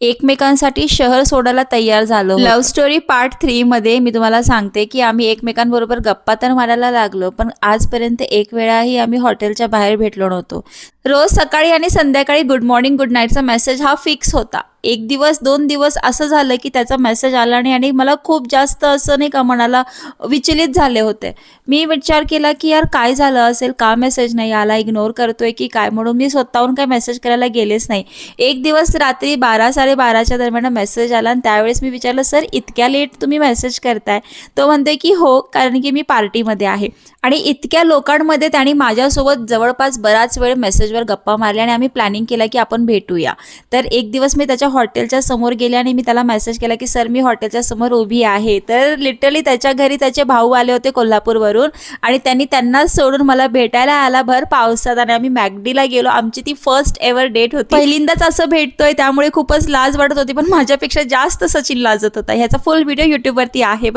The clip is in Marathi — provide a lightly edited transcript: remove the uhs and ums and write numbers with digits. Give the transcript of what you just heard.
एकमेकांसाठी शहर सोडायला तयार झालो. लव्ह स्टोरी पार्ट 3 मध्ये मी तुम्हाला सांगते की आम्ही एकमेकांबरोबर गप्पा तर मारायला लागलो, पण आजपर्यंत एक वेळाही आम्ही हॉटेलच्या बाहेर भेटलो नव्हतो. रोज सकाळी आणि संध्याकाळी गुड मॉर्निंग गुड नाईटचा मेसेज हा फिक्स होता. एक दिवस 2 दिवस असं झालं की त्याचा मेसेज आला नाही आणि मला खूप जास्त असं नाही का मनाला विचलित झाले होते. मी विचार केला की यार काय झालं असेल, का मेसेज नाही आला, इग्नोर करतोय की काय, म्हणून मी स्वतःहून काय मेसेज करायला गेलेच नाही. एक दिवस रात्री 12-12:30च्या दरम्यान मेसेज आला आणि त्यावेळेस मी विचारलं, सर इतक्या लेट तुम्ही मेसेज करताय? तो म्हणतोय की हो, कारण की मी पार्टीमध्ये आहे. आणि इतक्या लोकांमध्ये त्याने माझ्यासोबत जवळपास बराच वेळ मेसेजवर गप्पा मारल्या आणि आम्ही प्लॅनिंग केला की आपण भेटूया. तर एक दिवस मी त्याच्या हॉटेलच्या समोर गेले आणि मी त्याला मेसेज केला की सर मी हॉटेलच्या समोर उभी आहे. तर लिटरली त्याच्या घरी त्याचे भाऊ आले होते कोल्हापूरवरून आणि त्यांनाच सोडून मला भेटायला आला भर पावसात आणि आम्ही मॅकडीला गेलो. आमची ती फर्स्ट एव्हर डेट होती. पहिल्यांदाच असं भेटतोय त्यामुळे खूपच लाज वाटत होती, पण माझ्यापेक्षा जास्त सचिन लाजत होता. ह्याचा फुल व्हिडिओ यूट्यूबवरती आहे.